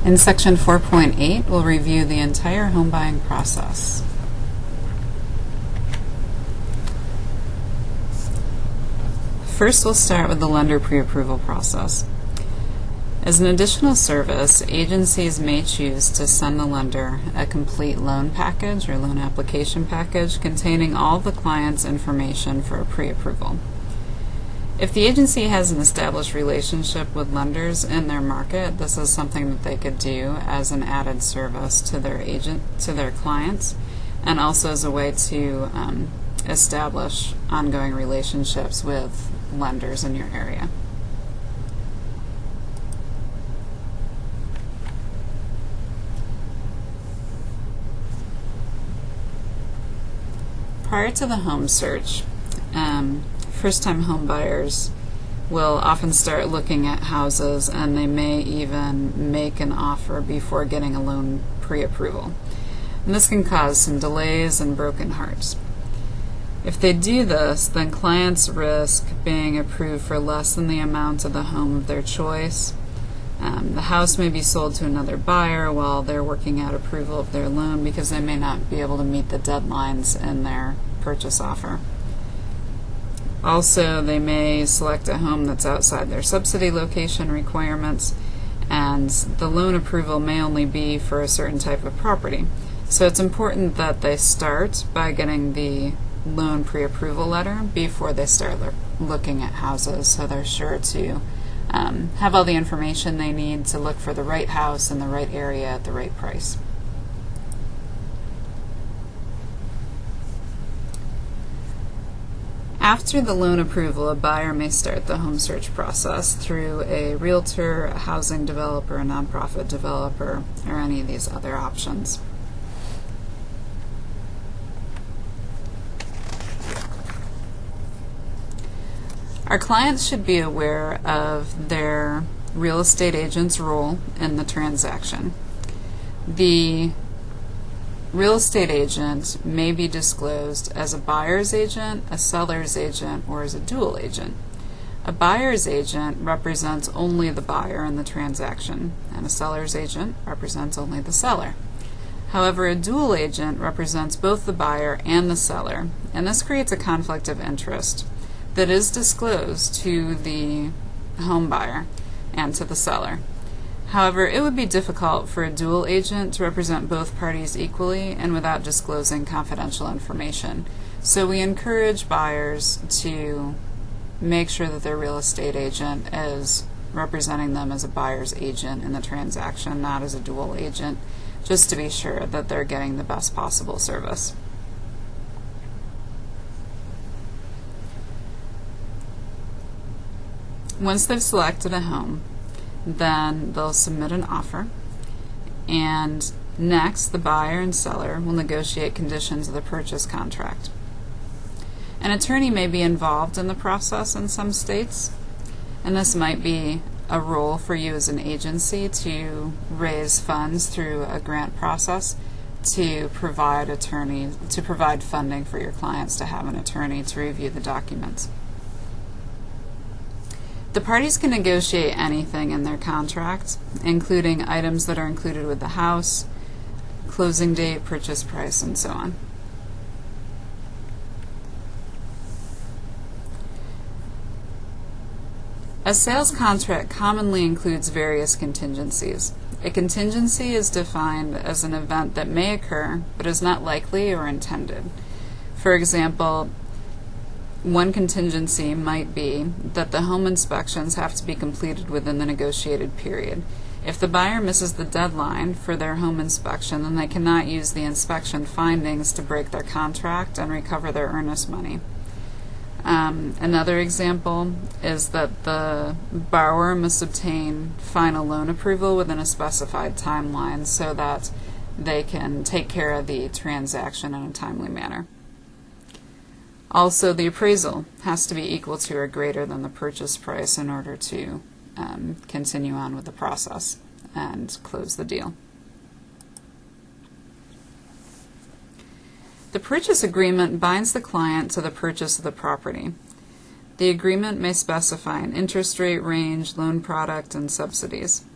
In Section 4.8, we'll review the entire home buying process. First, we'll start with the lender pre-approval process. As an additional service, agencies may choose to send the lender a complete loan package or loan application package containing all the client's information for a pre-approval. If the agency has an established relationship with lenders in their market, this is something that they could do as an added service to their clients, and also as a way to establish ongoing relationships with lenders in your area. Prior to the home search, first-time home buyers will often start looking at houses, and they may even make an offer before getting a loan pre-approval. And this can cause some delays and broken hearts. If they do this, then clients risk being approved for less than the amount of the home of their choice. The house may be sold to another buyer while they're working out approval of their loan because they may not be able to meet the deadlines in their purchase offer. Also, they may select a home that's outside their subsidy location requirements, and the loan approval may only be for a certain type of property. So it's important that they start by getting the loan pre-approval letter before they start looking at houses, so they're sure to have all the information they need to look for the right house in the right area at the right price. After the loan approval, a buyer may start the home search process through a realtor, a housing developer, a nonprofit developer, or any of these other options. Our clients should be aware of their real estate agent's role in the transaction. The real estate agent may be disclosed as a buyer's agent, a seller's agent, or as a dual agent. A buyer's agent represents only the buyer in the transaction, and a seller's agent represents only the seller. However, a dual agent represents both the buyer and the seller, and this creates a conflict of interest that is disclosed to the home buyer and to the seller. However, it would be difficult for a dual agent to represent both parties equally and without disclosing confidential information. So we encourage buyers to make sure that their real estate agent is representing them as a buyer's agent in the transaction, not as a dual agent, just to be sure that they're getting the best possible service. Once they've selected a home, then they'll submit an offer, and next the buyer and seller will negotiate conditions of the purchase contract. An attorney may be involved in the process in some states, and this might be a role for you as an agency to raise funds through a grant process to provide funding for your clients to have an attorney to review the documents. The parties can negotiate anything in their contract, including items that are included with the house, closing date, purchase price, and so on. A sales contract commonly includes various contingencies. A contingency is defined as an event that may occur but is not likely or intended. For example, one contingency might be that the home inspections have to be completed within the negotiated period. If the buyer misses the deadline for their home inspection, then they cannot use the inspection findings to break their contract and recover their earnest money. Another example is that the borrower must obtain final loan approval within a specified timeline so that they can take care of the transaction in a timely manner. Also, the appraisal has to be equal to or greater than the purchase price in order to continue on with the process and close the deal. The purchase agreement binds the client to the purchase of the property. The agreement may specify an interest rate range, loan product, and subsidies.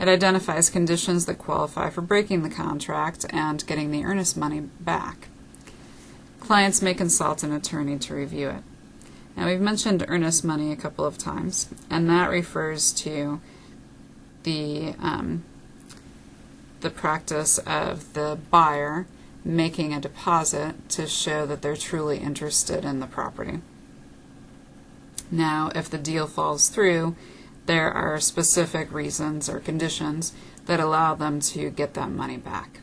It identifies conditions that qualify for breaking the contract and getting the earnest money back. Clients may consult an attorney to review it. Now, we've mentioned earnest money a couple of times, and that refers to the practice of the buyer making a deposit to show that they're truly interested in the property. Now, if the deal falls through, there are specific reasons or conditions that allow them to get that money back.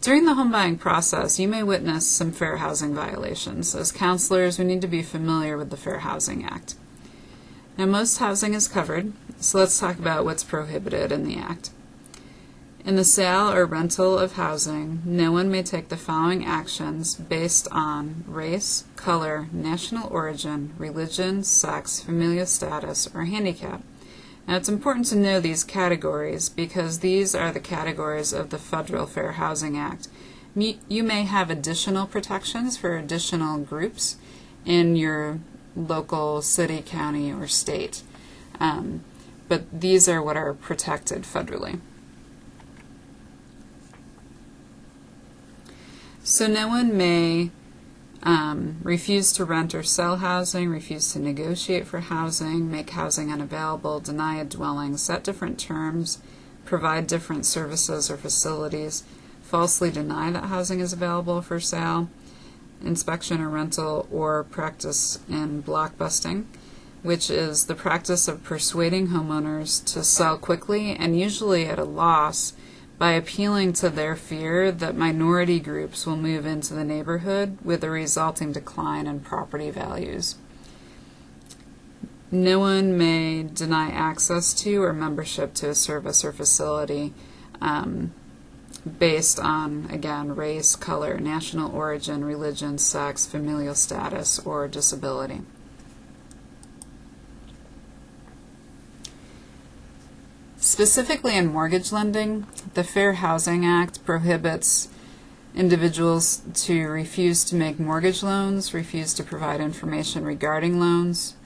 During the home buying process, you may witness some fair housing violations. As counselors, we need to be familiar with the Fair Housing Act. Now, most housing is covered, so let's talk about what's prohibited in the Act. In the sale or rental of housing, no one may take the following actions based on race, color, national origin, religion, sex, familial status, or handicap. Now, it's important to know these categories because these are the categories of the Federal Fair Housing Act. You may have additional protections for additional groups in your local city, county, or state, but these are what are protected federally. So no one may refuse to rent or sell housing, refuse to negotiate for housing, make housing unavailable, deny a dwelling, set different terms, provide different services or facilities, falsely deny that housing is available for sale, inspection or rental, or practice in blockbusting, which is the practice of persuading homeowners to sell quickly and usually at a loss by appealing to their fear that minority groups will move into the neighborhood with a resulting decline in property values. No one may deny access to or membership to a service or facility based on, again, race, color, national origin, religion, sex, familial status, or disability. Specifically in mortgage lending, the Fair Housing Act prohibits individuals to refuse to make mortgage loans, refuse to provide information regarding loans,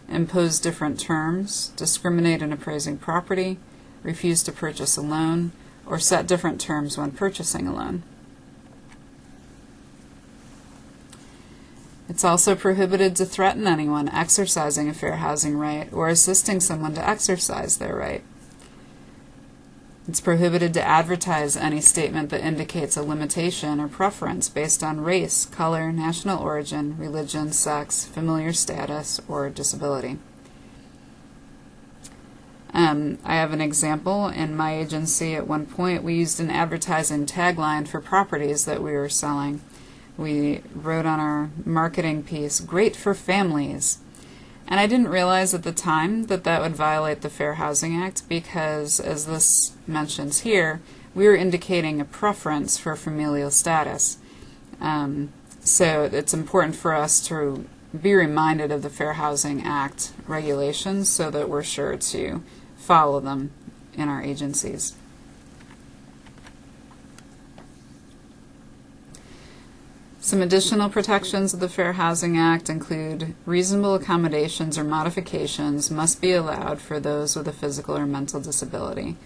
impose different terms, discriminate in appraising property, refuse to purchase a loan, or set different terms when purchasing a loan. It's also prohibited to threaten anyone exercising a fair housing right or assisting someone to exercise their right. It's prohibited to advertise any statement that indicates a limitation or preference based on race, color, national origin, religion, sex, familiar status, or disability. I have an example. In my agency at one point, we used an advertising tagline for properties that we were selling. We wrote on our marketing piece, "Great for families." And I didn't realize at the time that that would violate the Fair Housing Act because, as this mentions here, we were indicating a preference for familial status. So it's important for us to be reminded of the Fair Housing Act regulations so that we're sure to follow them in our agencies. Some additional protections of the Fair Housing Act include reasonable accommodations or modifications must be allowed for those with a physical or mental disability.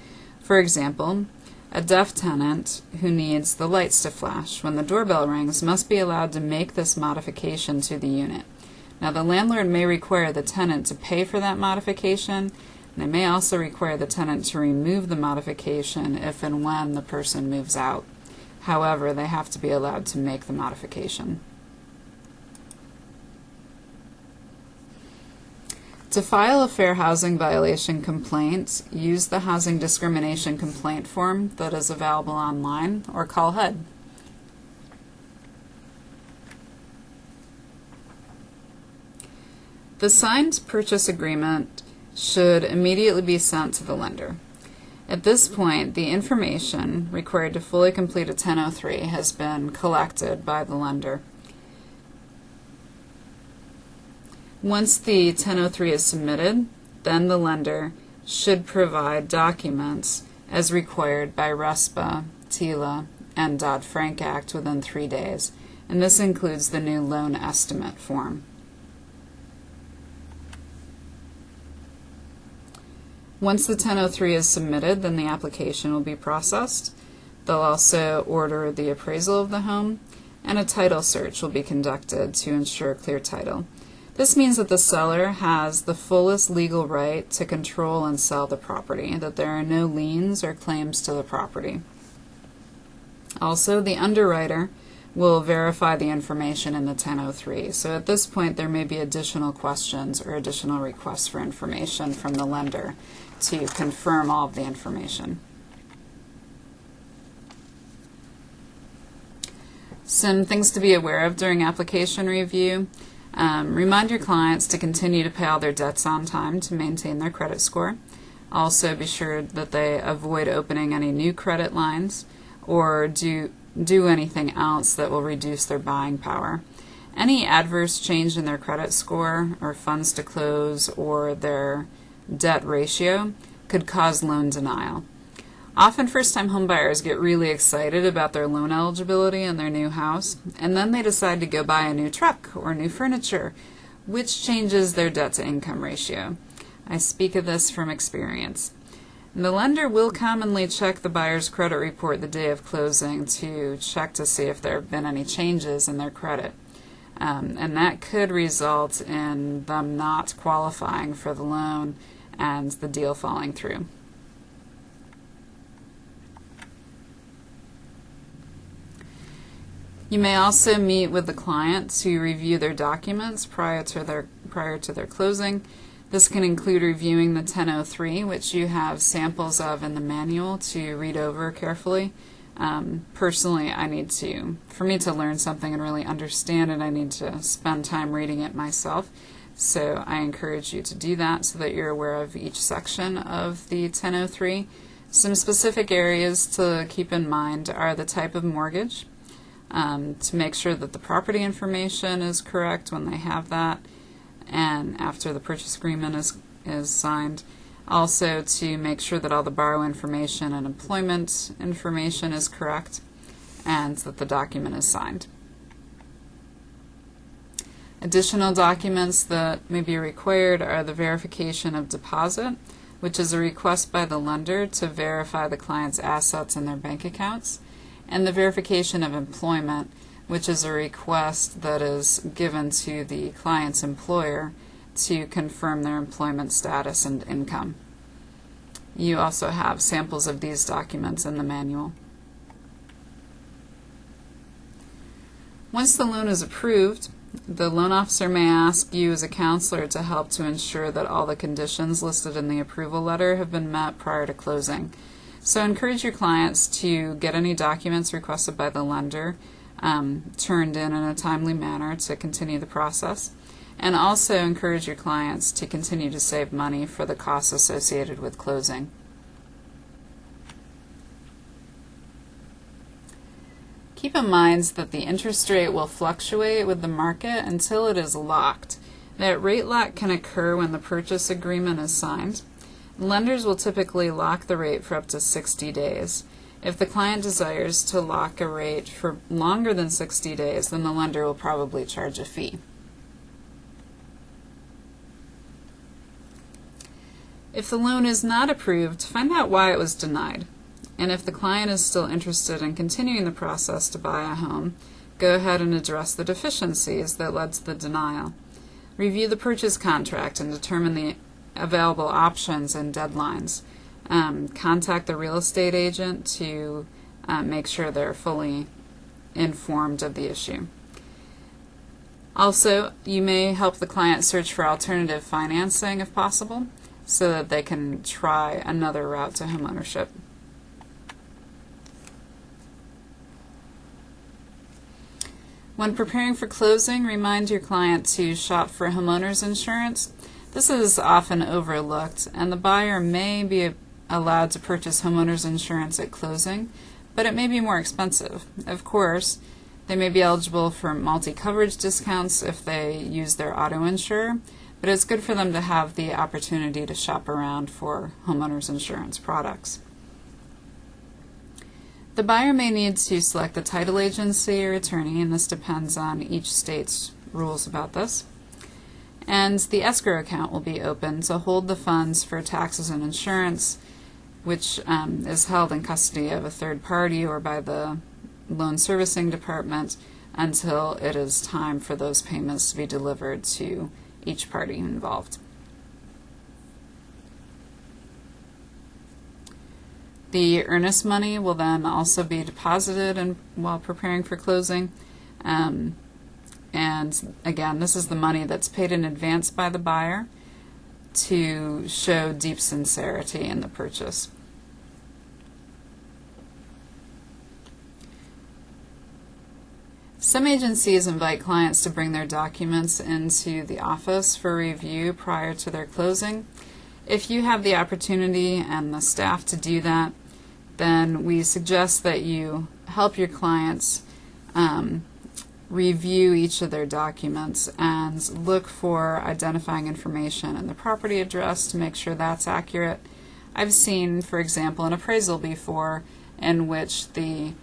For example, a deaf tenant who needs the lights to flash when the doorbell rings must be allowed to make this modification to the unit. Now, the landlord may require the tenant to pay for that modification, and they may also require the tenant to remove the modification if and when the person moves out. However, they have to be allowed to make the modification. To file a fair housing violation complaint, use the housing discrimination complaint form that is available online or call HUD. The signed purchase agreement should immediately be sent to the lender. At this point, the information required to fully complete a 1003 has been collected by the lender. Once the 1003 is submitted, then the lender should provide documents as required by RESPA, TILA, and Dodd-Frank Act within 3 days, and this includes the new loan estimate form. Once the 1003 is submitted, then the application will be processed. They'll also order the appraisal of the home, and a title search will be conducted to ensure clear title. This means that the seller has the fullest legal right to control and sell the property, that there are no liens or claims to the property. Also, the underwriter will verify the information in the 1003. So at this point, there may be additional questions or additional requests for information from the lender to confirm all of the information. Some things to be aware of during application review. Remind your clients to continue to pay all their debts on time to maintain their credit score. Also be sure that they avoid opening any new credit lines or do anything else that will reduce their buying power. Any adverse change in their credit score or funds to close or their debt ratio could cause loan denial. Often first-time homebuyers get really excited about their loan eligibility in their new house, and then they decide to go buy a new truck or new furniture, which changes their debt-to-income ratio. I speak of this from experience. The lender will commonly check the buyer's credit report the day of closing to check to see if there have been any changes in their credit. And that could result in them not qualifying for the loan and the deal falling through. You may also meet with the client to review their documents prior to their closing. This can include reviewing the 1003, which you have samples of in the manual to read over carefully. Personally, for me to learn something and really understand it, I need to spend time reading it myself. So I encourage you to do that so that you're aware of each section of the 1003. Some specific areas to keep in mind are the type of mortgage, to make sure that the property information is correct when they have that, and after the purchase agreement is signed. Also to make sure that all the borrow information and employment information is correct and that the document is signed. Additional documents that may be required are the verification of deposit, which is a request by the lender to verify the client's assets in their bank accounts, and the verification of employment, which is a request that is given to the client's employer to confirm their employment status and income. You also have samples of these documents in the manual. Once the loan is approved, the loan officer may ask you as a counselor to help to ensure that all the conditions listed in the approval letter have been met prior to closing. So encourage your clients to get any documents requested by the lender turned in a timely manner to continue the process, and also encourage your clients to continue to save money for the costs associated with closing. Keep in mind that the interest rate will fluctuate with the market until it is locked. That rate lock can occur when the purchase agreement is signed. Lenders will typically lock the rate for up to 60 days. If the client desires to lock a rate for longer than 60 days, then the lender will probably charge a fee. If the loan is not approved, find out why it was denied. And if the client is still interested in continuing the process to buy a home, go ahead and address the deficiencies that led to the denial. Review the purchase contract and determine the available options and deadlines. Contact the real estate agent to make sure they're fully informed of the issue. Also, you may help the client search for alternative financing if possible, so that they can try another route to homeownership. When preparing for closing, remind your client to shop for homeowners insurance. This is often overlooked, and the buyer may be allowed to purchase homeowners insurance at closing, but it may be more expensive. Of course, they may be eligible for multi-coverage discounts if they use their auto insurer, but it's good for them to have the opportunity to shop around for homeowners insurance products. The buyer may need to select a title agency or attorney, and this depends on each state's rules about this. And the escrow account will be open to hold the funds for taxes and insurance, which is held in custody of a third party or by the loan servicing department until it is time for those payments to be delivered to each party involved. The earnest money will then also be deposited while preparing for closing. And again, this is the money that's paid in advance by the buyer to show deep sincerity in the purchase. Some agencies invite clients to bring their documents into the office for review prior to their closing. If you have the opportunity and the staff to do that, then we suggest that you help your clients review each of their documents and look for identifying information and the property address to make sure that's accurate. I've seen, for example, an appraisal before in which the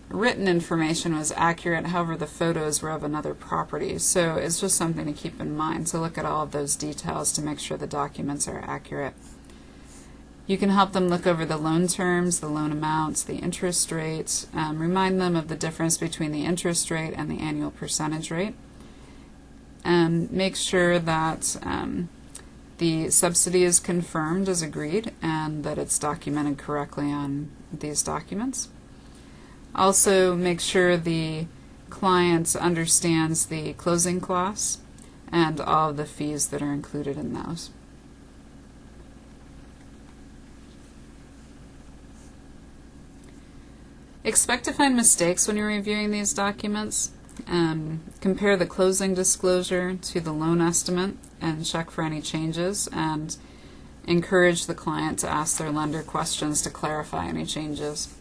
written information was accurate, however the photos were of another property. So it's just something to keep in mind, to look at all of those details to make sure the documents are accurate. You can help them look over the loan terms, the loan amounts, the interest rates, remind them of the difference between the interest rate and the annual percentage rate, and make sure that the subsidy is confirmed as agreed and that it's documented correctly on these documents. Also, make sure the client understands the closing costs and all of the fees that are included in those. Expect to find mistakes when you're reviewing these documents. Compare the closing disclosure to the loan estimate and check for any changes, and encourage the client to ask their lender questions to clarify any changes.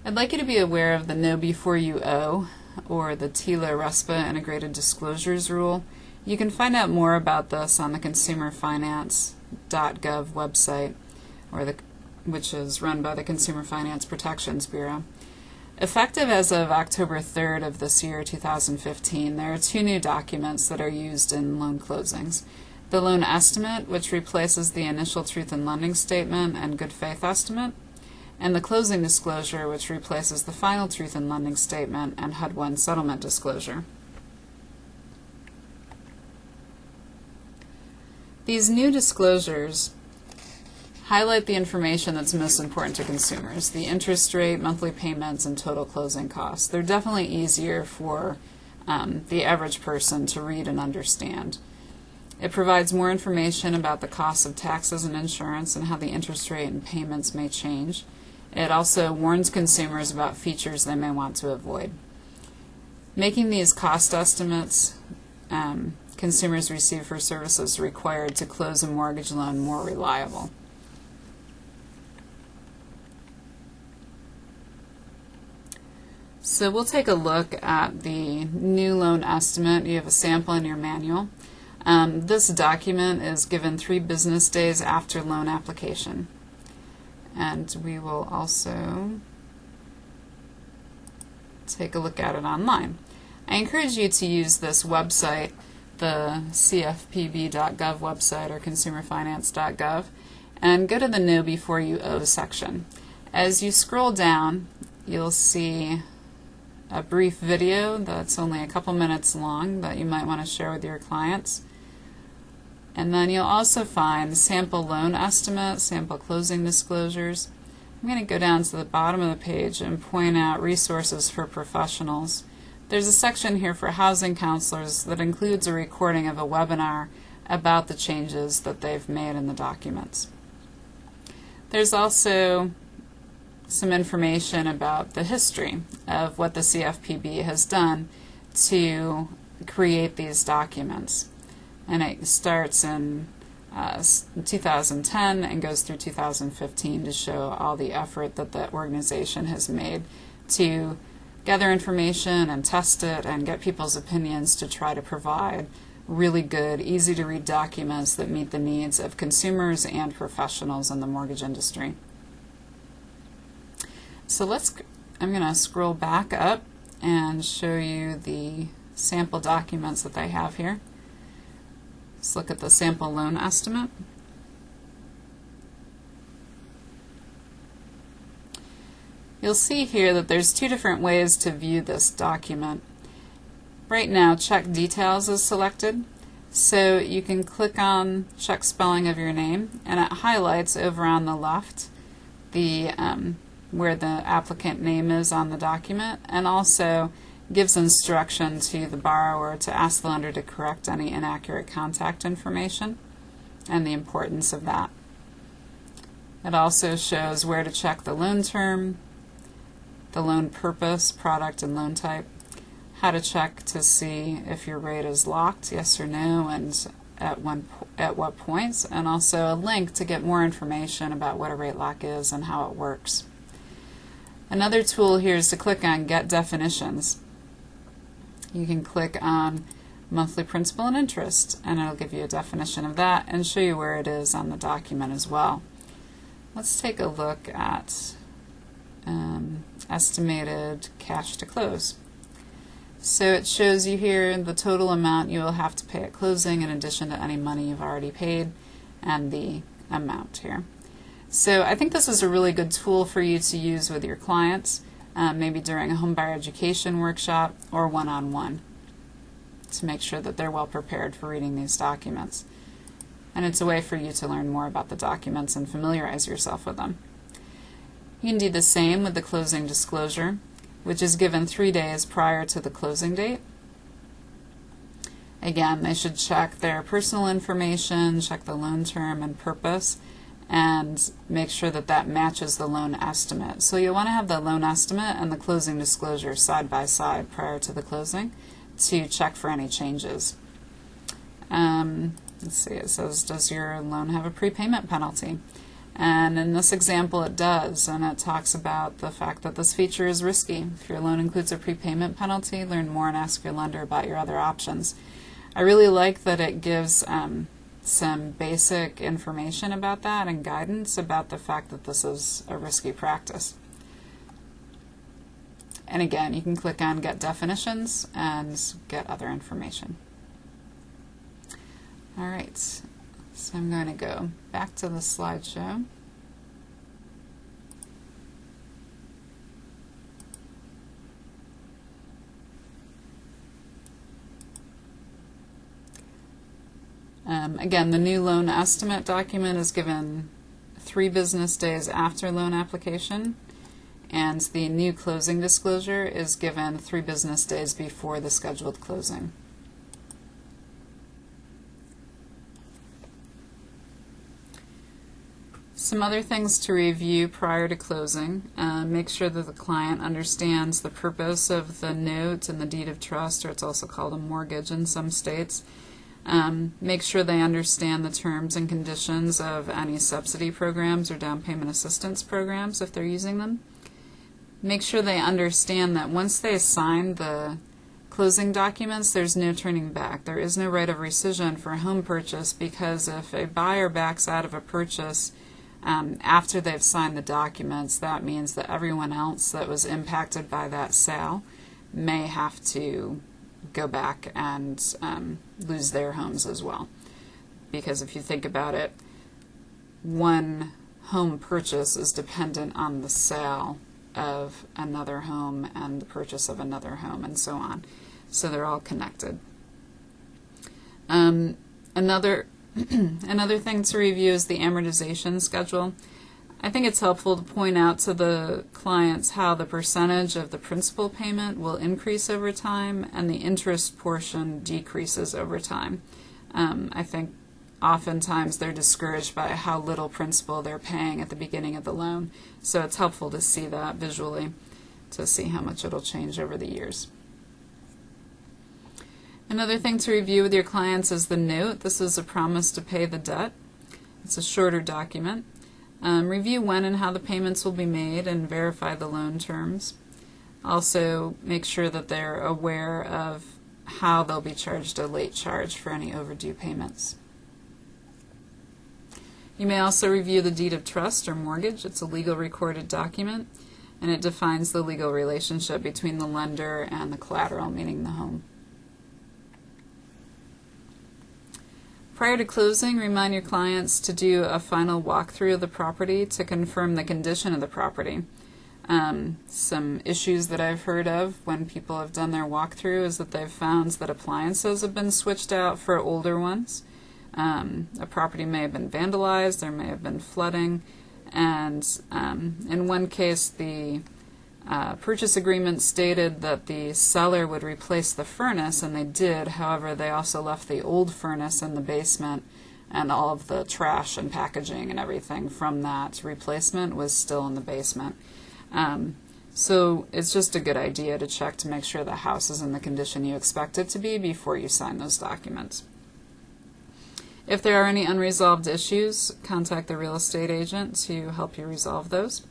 I'd like you to be aware of the Know Before You Owe, or the TILA-RESPA Integrated Disclosures Rule. You can find out more about this on the consumerfinance.gov website, which is run by the Consumer Finance Protections Bureau. Effective as of October 3rd of this year, 2015, there are two new documents that are used in loan closings. The loan estimate, which replaces the initial truth in lending statement and good faith estimate, and the closing disclosure, which replaces the final truth in lending statement and HUD-1 settlement disclosure. These new disclosures highlight the information that's most important to consumers: the interest rate, monthly payments, and total closing costs. They're definitely easier for the average person to read and understand. It provides more information about the costs of taxes and insurance and how the interest rate and payments may change. It also warns consumers about features they may want to avoid. Making these cost estimates consumers receive for services required to close a mortgage loan more reliable. So we'll take a look at the new loan estimate. You have a sample in your manual. This document is given 3 business days after loan application. And we will also take a look at it online. I encourage you to use this website, the cfpb.gov website or consumerfinance.gov, and go to the Know Before You Owe section. As you scroll down, you'll see a brief video that's only a couple minutes long that you might want to share with your clients. And then you'll also find sample loan estimates, sample closing disclosures. I'm going to go down to the bottom of the page and point out resources for professionals. There's a section here for housing counselors that includes a recording of a webinar about the changes that they've made in the documents. There's also some information about the history of what the CFPB has done to create these documents. And it starts in 2010 and goes through 2015 to show all the effort that the organization has made to gather information and test it and get people's opinions to try to provide really good, easy to read documents that meet the needs of consumers and professionals in the mortgage industry. So let's I'm going to scroll back up and show you the sample documents that they have here. Let's look at the sample loan estimate. You'll see here that there's two different ways to view this document. Right now, check details is selected, so you can click on check spelling of your name, and it highlights over on the left the where the applicant name is on the document, and also gives instruction to the borrower to ask the lender to correct any inaccurate contact information and the importance of that. It also shows where to check the loan term, the loan purpose, product, and loan type, how to check to see if your rate is locked, yes or no, and at what points, and also a link to get more information about what a rate lock is and how it works. Another tool here is to click on Get Definitions. You can click on monthly principal and interest, and it'll give you a definition of that and show you where it is on the document as well. Let's take a look at estimated cash to close. So it shows you here the total amount you will have to pay at closing in addition to any money you've already paid and the amount here. So I think this is a really good tool for you to use with your clients, maybe during a homebuyer education workshop or one-on-one, to make sure that they're well prepared for reading these documents. And it's a way for you to learn more about the documents and familiarize yourself with them. You can do the same with the closing disclosure, which is given 3 days prior to the closing date. Again, they should check their personal information, check the loan term and purpose, and make sure that that matches the loan estimate. So you'll want to have the loan estimate and the closing disclosure side by side prior to the closing to check for any changes. Let's see, it says, does your loan have a prepayment penalty? And in this example it does, and it talks about the fact that this feature is risky. If your loan includes a prepayment penalty, learn more and ask your lender about your other options. I really like that it gives some basic information about that and guidance about the fact that this is a risky practice. And again, you can click on Get Definitions and get other information. Alright, so I'm going to go back to the slideshow. Again, the new loan estimate document is given 3 business days after loan application, and the new closing disclosure is given 3 business days before the scheduled closing. Some other things to review prior to closing. Make sure that the client understands the purpose of the note and the deed of trust, or it's also called a mortgage in some states. Make sure they understand the terms and conditions of any subsidy programs or down payment assistance programs if they're using them. Make sure they understand that once they sign the closing documents, there's no turning back. There is no right of rescission for a home purchase, because if a buyer backs out of a purchase after they've signed the documents, that means that everyone else that was impacted by that sale may have to go back and lose their homes as well. Because if you think about it, one home purchase is dependent on the sale of another home and the purchase of another home and so on. So they're all connected. Another thing to review is the amortization schedule. I think it's helpful to point out to the clients how the percentage of the principal payment will increase over time and the interest portion decreases over time. I think oftentimes they're discouraged by how little principal they're paying at the beginning of the loan, so it's helpful to see that visually to see how much it'll change over the years. Another thing to review with your clients is the note. This is a promise to pay the debt. It's a shorter document. Review when and how the payments will be made and verify the loan terms. Also make sure that they're aware of how they'll be charged a late charge for any overdue payments. You may also review the deed of trust or mortgage. It's a legal recorded document. and it defines the legal relationship between the lender and the collateral, meaning the home. Prior to closing, remind your clients to do a final walkthrough of the property to confirm the condition of the property. Some issues that I've heard of when people have done their walkthrough is that they've found that appliances have been switched out for older ones. A property may have been vandalized, there may have been flooding, and in one case the purchase agreement stated that the seller would replace the furnace, and they did. However, they also left the old furnace in the basement, and all of the trash and packaging and everything from that replacement was still in the basement. So it's just a good idea to check to make sure the house is in the condition you expect it to be before you sign those documents. If there are any unresolved issues, contact the real estate agent to help you resolve those.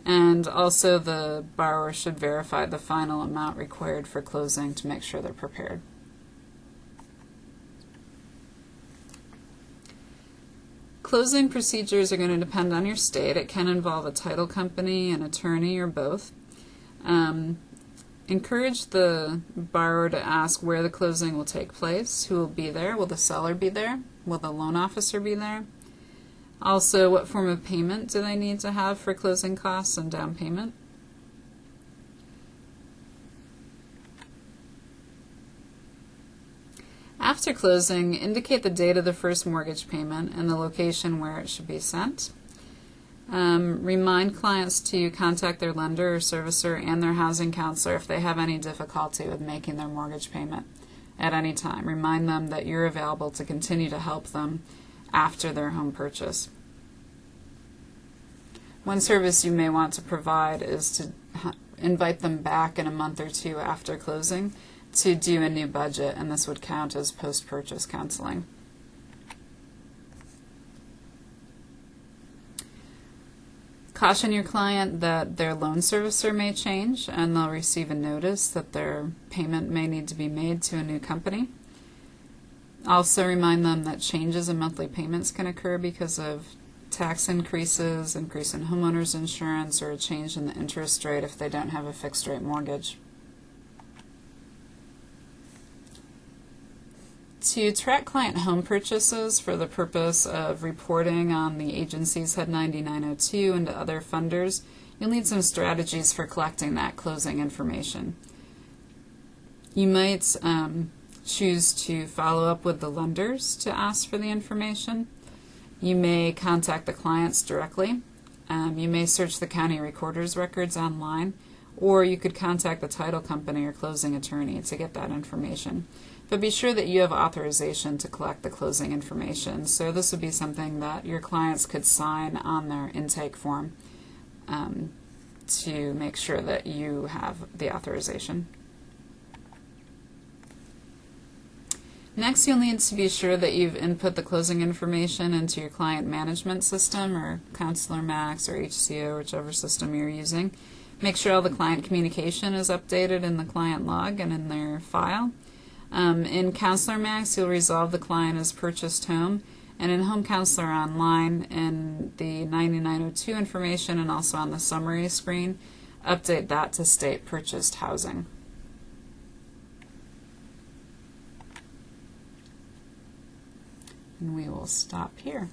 And also the borrower should verify the final amount required for closing to make sure they're prepared. Closing procedures are going to depend on your state. It can involve a title company, an attorney, or both. Encourage the borrower to ask where the closing will take place, who will be there, will the seller be there, will the loan officer be there. Also, what form of payment do they need to have for closing costs and down payment? After closing, indicate the date of the first mortgage payment and the location where it should be sent. Remind clients to contact their lender or servicer and their housing counselor if they have any difficulty with making their mortgage payment at any time. Remind them that you're available to continue to help them after their home purchase. One service you may want to provide is to invite them back in a month or two after closing to do a new budget, and this would count as post-purchase counseling. Caution your client that their loan servicer may change and they'll receive a notice that their payment may need to be made to a new company. Also remind them that changes in monthly payments can occur because of tax increases, increase in homeowners insurance, or a change in the interest rate if they don't have a fixed rate mortgage. To track client home purchases for the purpose of reporting on the agency's HUD 9902 and to other funders, you'll need some strategies for collecting that closing information. You might choose to follow up with the lenders to ask for the information. You may contact the clients directly. You may search the county recorder's records online, or you could contact the title company or closing attorney to get that information. But be sure that you have authorization to collect the closing information. So this would be something that your clients could sign on their intake form to make sure that you have the authorization. Next, you'll need to be sure that you've input the closing information into your client management system, or Counselor Max, or HCO, whichever system you're using. Make sure all the client communication is updated in the client log and in their file. In Counselor Max, you'll resolve the client as purchased home, and in Home Counselor Online, in the 9902 information and also on the summary screen, update that to state purchased housing. And we will stop here.